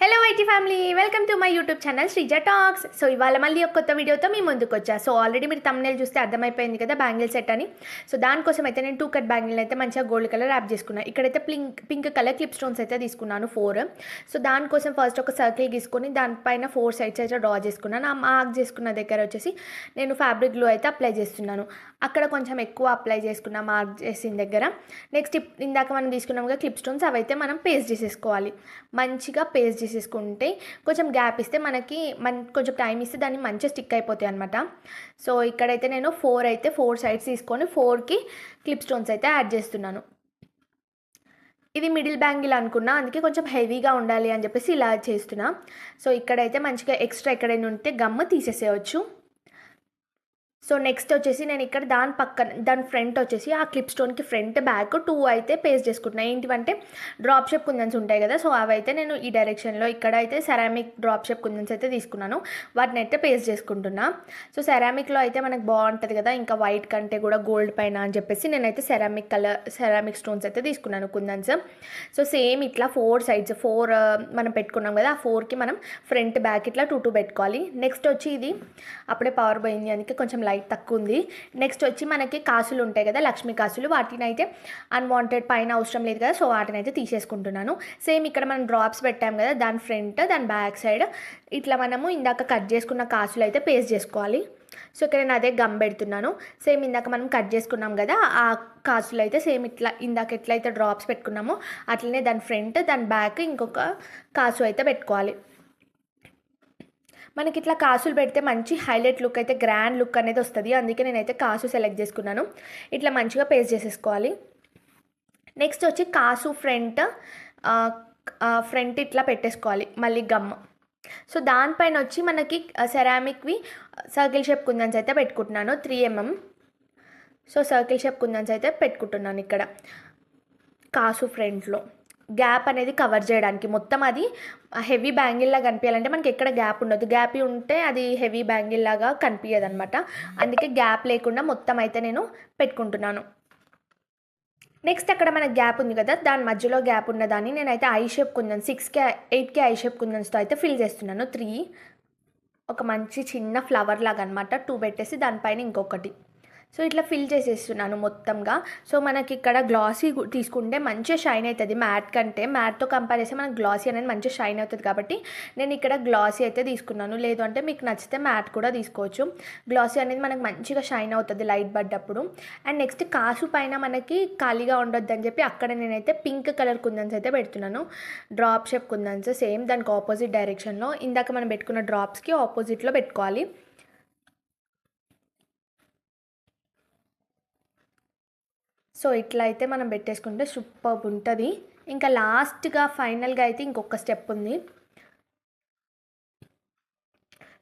Hello IT family, welcome to my YouTube channel Sreeja talks. So ఇవాళ మళ్ళీ ఒక కొత్త వీడియోతో మీ ముందుకు వచ్చా. సో ఆల్రెడీ మీరు తమ్నేల్ చూస్తే అర్థమైపోయింది కదా బ్యాంగిల్ సెట్ అని. సో దానికోసం అయితే నేను 2 కట్ బ్యాంగిల్ అయితే మంచిగా గోల్డ్ కలర్ ర్యాప్ చేసుకున్నాను. ఇక్కడైతే పింక్ కలర్ క్లిప్ స్టోన్స్ అయితే తీసుకున్నాను 4. సో దానికోసం ఫస్ట్ ఒక సర్కిల్ గీసుకొని దానిపైన 4 సైడ్స్ అయితే డ్రా చేసుకున్నాను. ఆ మార్క్ చేసుకున్న దగ్గర వచ్చేసి నేను ఫ్యాబ్రిక్ గ్లూ అయితే అప్లై చేస్తున్నాను. అక్కడ కొంచెం ఎక్కువ అప్లై చేసుకున్న మార్క్ చేసిన దగ్గర. నెక్స్ట్ ఇందాక మనం తీసుకున్నాం కదా క్లిప్ స్టోన్స్, అవైతే మనం పేస్ట్ చేసేసుకోవాలి. మంచిగా పేస్ట్ చేసేసుకుంటే కొంచెం గ్యాప్ ఇస్తే మనకి కొంచెం టైం ఇస్తే దాన్ని మంచిగా స్టిక్ అయిపోతాయి అనమాట. సో ఇక్కడైతే నేను 4 సైడ్స్ తీసుకొని 4కి క్లిప్ స్టోన్స్ అయితే యాడ్ చేస్తున్నాను. ఇది మిడిల్ బ్యాంగిల్ అనుకున్నా, అందుకే కొంచెం హెవీగా ఉండాలి అని చెప్పేసి ఇలా చేస్తున్నా. సో ఇక్కడైతే మంచిగా ఎక్స్ట్రా ఎక్కడైనా ఉంటే గమ్ తీసేసేయచ్చు. సో నెక్స్ట్ వచ్చేసి నేను ఇక్కడ దాని ఫ్రంట్ వచ్చేసి ఆ క్లిప్ స్టోన్కి ఫ్రంట్ బ్యాక్ 2 అయితే పేస్ట్ చేసుకుంటున్నాను. ఏంటివంటే డ్రాప్ షేప్ కుందన్స్ ఉంటాయి కదా, సో అవైతే నేను ఈ డైరెక్షన్లో ఇక్కడ అయితే సెరామిక్ డ్రాప్ షేప్ కుందన్స్ అయితే తీసుకున్నాను. వాటిని అయితే పేస్ట్ చేసుకుంటున్నా. సో సెరామిక్లో అయితే మనకు బాగుంటుంది కదా, ఇంకా వైట్ కంటే కూడా గోల్డ్ పైన అని చెప్పేసి నేనైతే సెరామిక్ స్టోన్స్ అయితే తీసుకున్నాను కుందన్స్. సో సేమ్ ఇట్లా 4 సైడ్స్ మనం పెట్టుకున్నాం కదా, ఆ 4కి మనం ఫ్రంట్ బ్యాక్ ఇట్లా 2 పెట్టుకోవాలి. నెక్స్ట్ వచ్చి ఇది అప్పుడే పవర్ పోయింది, అందుకే కొంచెం లైట్ తక్కువ ఉంది. నెక్స్ట్ వచ్చి మనకి కాసులు ఉంటాయి కదా, లక్ష్మీ కాసులు, వాటిని అయితే అన్వాంటెడ్ పైన అవసరం లేదు కదా, సో వాటిని అయితే తీసేసుకుంటున్నాను. సేమ్ ఇక్కడ మనం డ్రాప్స్ పెట్టాం కదా, దాని ఫ్రంట్ దాని బ్యాక్ సైడ్ ఇట్లా మనము ఇందాక కట్ చేసుకున్న కాసులు అయితే పేస్ట్ చేసుకోవాలి. సో ఇక్కడ నేను అదే గమ్ పెడుతున్నాను. సేమ్ ఇందాక మనం కట్ చేసుకున్నాం కదా, ఆ కాసులు అయితే సేమ్ ఇట్లా ఇందాక ఎట్లయితే డ్రాప్స్ పెట్టుకున్నామో అట్లనే దాని ఫ్రంట్ దాని బ్యాక్ ఇంకొక కాసు అయితే పెట్టుకోవాలి. మనకి ఇట్లా కాసులు పెడితే మంచి హైలైట్ లుక్ అయితే, గ్రాండ్ లుక్ అనేది వస్తుంది. అందుకే నేనైతే కాసు సెలెక్ట్ చేసుకున్నాను. ఇట్లా మంచిగా పేస్ట్ చేసేసుకోవాలి. నెక్స్ట్ వచ్చి కాసు ఫ్రంట్ ఇట్లా పెట్టేసుకోవాలి మళ్ళీ గమ్. సో దానిపైన వచ్చి మనకి సెరామిక్వి సర్కిల్ షేప్ కుందన్స్ అయితే పెట్టుకుంటున్నాను 3mm. సో సర్కిల్ షేప్ కుందన్స్ అయితే పెట్టుకుంటున్నాను ఇక్కడ కాసు ఫ్రంట్లో. గ్యాప్ అనేది కవర్ చేయడానికి, మొత్తం అది హెవీ బ్యాంగిల్ లాగా కనిపించాలంటే మనకి ఎక్కడ గ్యాప్ ఉండదు. గ్యాప్ ఉంటే అది హెవీ బ్యాంగిల్ లాగా కనిపించదు అనమాట. అందుకే గ్యాప్ లేకుండా మొత్తం అయితే నేను పెట్టుకుంటున్నాను. నెక్స్ట్ అక్కడ మనకి గ్యాప్ ఉంది కదా, దాని మధ్యలో గ్యాప్ ఉన్నదాన్ని నేనైతే ఐ షేప్ కుందన్స్ 8కి ఐ షేప్ కుందన్స్తో అయితే ఫిల్ చేస్తున్నాను. 3 ఒక మంచి చిన్న ఫ్లవర్ లాగా అనమాట, 2 పెట్టేసి దానిపైన ఇంకొకటి. సో ఇట్లా ఫిల్ చేసేస్తున్నాను మొత్తంగా. సో మనకి ఇక్కడ గ్లాసీ తీసుకుంటే మంచిగా షైన్ అవుతుంది మ్యాట్ కంటే. మ్యాట్తో కంపేర్ చేస్తే మనకి గ్లాసీ అనేది మంచిగా షైన్ అవుతుంది కాబట్టి నేను ఇక్కడ గ్లాసీ అయితే తీసుకున్నాను. లేదు అంటే మీకు నచ్చితే మ్యాట్ కూడా తీసుకోవచ్చు. గ్లాసీ అనేది మనకు మంచిగా షైన్ అవుతుంది లైట్ పడ్డప్పుడు. అండ్ నెక్స్ట్ కాసు పైన మనకి ఖాళీగా ఉండొద్దని చెప్పి అక్కడ నేనైతే పింక్ కలర్ కుందన్స్ అయితే పెడుతున్నాను. డ్రాప్ షేప్ కుందన్స్ సేమ్ దానికి ఆపోజిట్ డైరెక్షన్లో, ఇందాక మనం పెట్టుకున్న డ్రాప్స్కి ఆపోజిట్లో పెట్టుకోవాలి. సో ఇట్లా అయితే మనం పెట్టేసుకుంటే సూపర్ ఉంటుంది. ఇంకా లాస్ట్గా ఫైనల్గా అయితే ఇంకొక స్టెప్ ఉంది.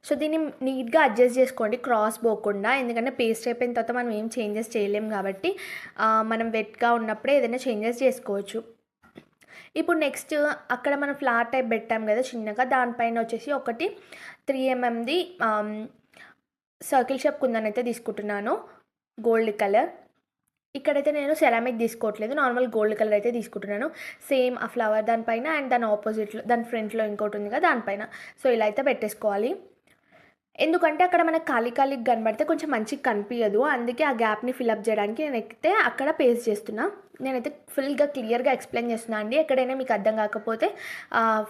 సో దీన్ని నీట్గా అడ్జస్ట్ చేసుకోండి క్రాస్ పోకుండా, ఎందుకంటే పేస్ట్ అయిపోయిన తర్వాత మనం ఏం చేంజెస్ చేయలేం కాబట్టి మనం వెట్గా ఉన్నప్పుడే ఏదైనా చేంజెస్ చేసుకోవచ్చు. ఇప్పుడు నెక్స్ట్ అక్కడ మనం ఫ్లాట్ టైప్ పెట్టాం కదా చిన్నగా, దానిపైన వచ్చేసి ఒకటి 3mmది సర్కిల్ షేప్ కుందని అయితే తీసుకుంటున్నాను గోల్డ్ కలర్. ఇక్కడైతే నేను సెరామిక్ తీసుకోవట్లేదు, నార్మల్ గోల్డ్ కలర్ అయితే తీసుకుంటున్నాను. సేమ్ ఆ ఫ్లవర్ దానిపైన అండ్ దాని ఆపోజిట్లో దాని ఫ్రంట్లో ఇంకోటి ఉంది కదా దానిపైన. సో ఇలా అయితే పెట్టేసుకోవాలి. ఎందుకంటే అక్కడ మనకు ఖాళీ కనబడితే కొంచెం మంచిగా కనిపించదు, అందుకే ఆ గ్యాప్ని ఫిల్అప్ చేయడానికి నేనైతే అక్కడ పేస్ట్ చేస్తున్నా. నేనైతే ఫుల్గా క్లియర్గా ఎక్స్ప్లెయిన్ చేస్తున్నా అండి. ఎక్కడైనా మీకు అర్థం కాకపోతే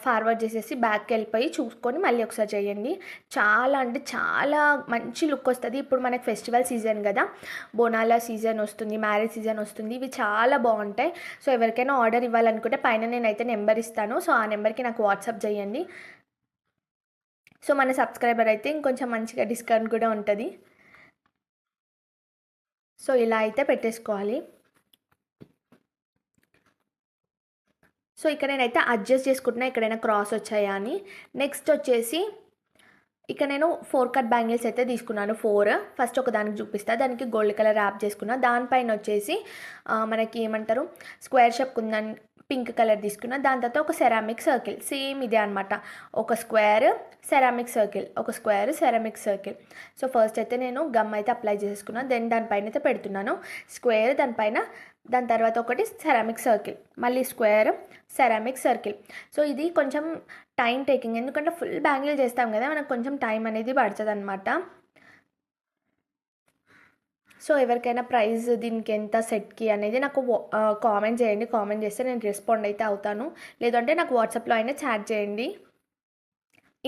ఫార్వర్డ్ చేసేసి బ్యాక్కి వెళ్ళిపోయి చూసుకొని మళ్ళీ ఒకసారి చేయండి. చాలా అంటే చాలా మంచి లుక్ వస్తుంది. ఇప్పుడు మనకి ఫెస్టివల్ సీజన్ కదా, బోనాల సీజన్ వస్తుంది, మ్యారేజ్ సీజన్ వస్తుంది, ఇవి చాలా బాగుంటాయి. సో ఎవరికైనా ఆర్డర్ ఇవ్వాలనుకుంటే పైన నేనైతే నెంబర్ ఇస్తాను, సో ఆ నెంబర్కి నాకు వాట్సాప్ చేయండి. సో మన సబ్స్క్రైబర్ అయితే ఇంకొంచెం మంచిగా డిస్కౌంట్ కూడా ఉంటుంది. సో ఇలా అయితే పెట్టేసుకోవాలి. సో ఇక్కడ నేనైతే అడ్జస్ట్ చేసుకుంటున్నా ఎక్కడైనా క్రాస్ వచ్చాయా అని. నెక్స్ట్ వచ్చేసి ఇక్కడ నేను 4 కట్ బ్యాంగిల్స్ అయితే తీసుకున్నాను 4. ఫస్ట్ ఒక దానికి చూపిస్తా, దానికి గోల్డ్ కలర్ ర్యాప్ చేసుకున్నా. దానిపైన వచ్చేసి మనకి ఏమంటారు స్క్వేర్ షేప్ కుందని పింక్ కలర్ తీసుకున్నా. దాని తర్వాత ఒక సెరామిక్ సర్కిల్, సేమ్ ఇదే అనమాట, ఒక స్క్వేర్ సెరామిక్ సర్కిల్, ఒక square ceramic circle. So first అయితే నేను గమ్ అయితే అప్లై చేసుకున్నాను, దెన్ దానిపైన అయితే పెడుతున్నాను స్క్వేర్, దానిపైన దాని తర్వాత ఒకటి సెరామిక్ సర్కిల్, మళ్ళీ స్క్వేర్, సెరామిక్ సర్కిల్. సో ఇది కొంచెం టైం టేకింగ్, ఎందుకంటే ఫుల్ బ్యాంగిల్ చేస్తాం కదా, మనకు కొంచెం టైం అనేది పడుతుంది అనమాట. సో ఎవరికైనా ప్రైస్ దీనికి ఎంత సెట్కి అనేది నాకు కామెంట్ చేయండి. కామెంట్ చేస్తే నేను రెస్పాండ్ అయితే అవుతాను. లేదంటే నాకు వాట్సాప్లో అయినా చాట్ చేయండి.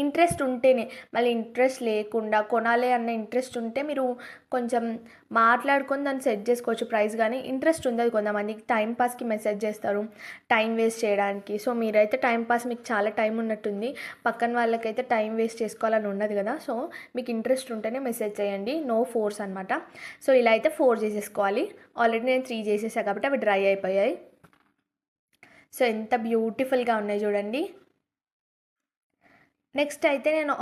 ఇంట్రెస్ట్ ఉంటేనే, మళ్ళీ ఇంట్రెస్ట్ లేకుండా కొనాలి అన్న ఇంట్రెస్ట్ ఉంటే మీరు కొంచెం మాట్లాడుకొని దాన్ని సెట్ చేసుకోవచ్చు ప్రైస్. కానీ ఇంట్రెస్ట్ ఉండదు కొంతమందికి, టైం పాస్కి మెసేజ్ చేస్తారు టైం వేస్ట్ చేయడానికి. సో మీరైతే టైం పాస్, మీకు చాలా టైం ఉన్నట్టుంది, పక్కన వాళ్ళకైతే టైం వేస్ట్ చేసుకోవాలని ఉండదు కదా. సో మీకు ఇంట్రెస్ట్ ఉంటేనే మెసేజ్ చేయండి, నో ఫోర్స్ అనమాట. సో ఇలా అయితే 4 చేసేసుకోవాలి. ఆల్రెడీ నేను 3 చేసేసాను కాబట్టి అవి డ్రై అయిపోయాయి. సో ఎంత బ్యూటిఫుల్గా ఉన్నాయి చూడండి. నెక్స్ట్ అయితే నేను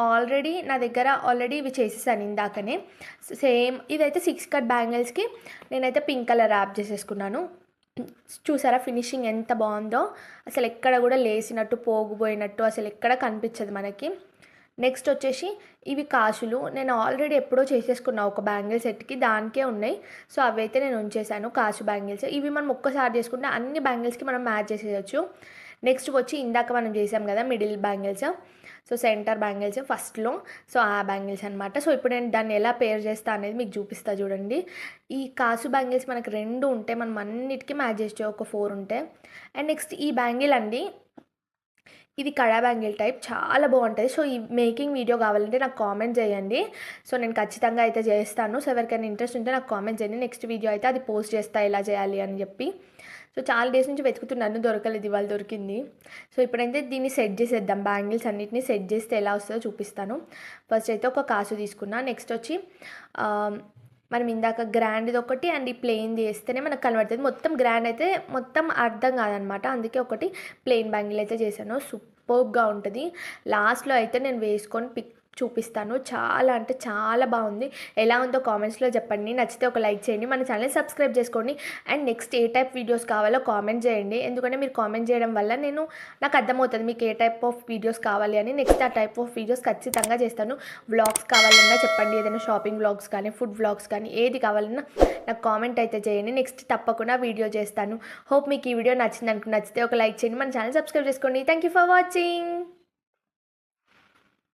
నా దగ్గర ఆల్రెడీ ఇవి చేసేసాను ఇందాకనే. సేమ్ ఇదైతే 6 కట్ బ్యాంగిల్స్కి నేనైతే పింక్ కలర్ యాప్ చేసేసుకున్నాను. చూసారా ఫినిషింగ్ ఎంత బాగుందో, అసలు ఎక్కడ కూడా లేసినట్టు పోగుపోయినట్టు అసలు ఎక్కడ కనిపించదు మనకి. నెక్స్ట్ వచ్చేసి ఇవి కాసులు, నేను ఆల్రెడీ ఎప్పుడో చేసేసుకున్నా ఒక బ్యాంగిల్ సెట్కి, దానికే ఉన్నాయి. సో అవైతే నేను ఉంచేసాను కాసు బ్యాంగిల్స్. ఇవి మనం ఒక్కసారి చేసుకుంటే అన్ని బ్యాంగిల్స్కి మనం మ్యాచ్ చేసేయచ్చు. నెక్స్ట్ వచ్చి ఇందాక మనం చేసాం కదా middle bangles, so centre bangles ఫస్ట్లో, సో ఆ బ్యాంగిల్స్ అనమాట. సో ఇప్పుడు నేను దాన్ని ఎలా పేర్ చేస్తా అనేది మీకు చూపిస్తా చూడండి. ఈ కాసు బ్యాంగిల్స్ మనకు 2 ఉంటే మనం అన్నిటికీ మ్యాచ్ చేస్తే ఒక 4 ఉంటే. అండ్ నెక్స్ట్ ఈ బ్యాంగిల్ అండి, ఇది కడా బ్యాంగిల్ టైప్, చాలా బాగుంటుంది. సో ఈ మేకింగ్ వీడియో కావాలంటే నాకు కామెంట్ చేయండి. సో నేను ఖచ్చితంగా అయితే చేస్తాను. సో ఎవరికైనా ఇంట్రెస్ట్ ఉంటే నాకు కామెంట్ చేయండి, నెక్స్ట్ వీడియో అయితే అది పోస్ట్ చేస్తా ఎలా చేయాలి అని చెప్పి. సో చాలా డేస్ నుంచి వెతుకుతున్నాను, దొరకలేదు, ఇవాళ దొరికింది. సో ఇప్పుడైతే దీన్ని సెట్ చేసేద్దాం, బ్యాంగిల్స్ అన్నిటిని సెట్ చేస్తే ఎలా వస్తుందో చూపిస్తాను. ఫస్ట్ అయితే ఒక కాసు తీసుకున్నా. నెక్స్ట్ వచ్చి మనం ఇందాక గ్రాండ్ది ఒకటి అండ్ ఈ ప్లెయిన్ది వేస్తేనే మనకు కనబడుతుంది. మొత్తం గ్రాండ్ అయితే మొత్తం అర్థం కాదనమాట, అందుకే ఒకటి ప్లెయిన్ బ్యాంగిల్ అయితే చేశాను. సూపర్గా ఉంటుంది. లాస్ట్లో అయితే నేను వేసుకొని పిక్ చూపిస్తాను. చాలా అంటే చాలా బాగుంది. ఎలా ఉందో కామెంట్స్లో చెప్పండి. నచ్చితే ఒక లైక్ చేయండి, మన ఛానల్ని సబ్స్క్రైబ్ చేసుకోండి. And next A type videos కావాలో కామెంట్ చేయండి, ఎందుకంటే మీరు కామెంట్ చేయడం వల్ల నాకు అర్థమవుతుంది మీకు ఏ టైప్ ఆఫ్ వీడియోస్ కావాలి అని. నెక్స్ట్ ఆ టైప్ ఆఫ్ వీడియోస్ ఖచ్చితంగా చేస్తాను. వ్లాగ్స్ కావాలన్నా చెప్పండి, ఏదైనా షాపింగ్ వ్లాగ్స్ కానీ ఫుడ్ వ్లాగ్స్ కానీ ఏది కావాలన్నా నాకు కామెంట్ అయితే చేయండి. నెక్స్ట్ తప్పకుండా వీడియో చేస్తాను. హోప్ మీకు ఈ వీడియో నచ్చింది నచ్చితే ఒక లైక్ చేయండి, మన ఛానల్ సబ్స్క్రైబ్ చేసుకోండి. Thank you for watching.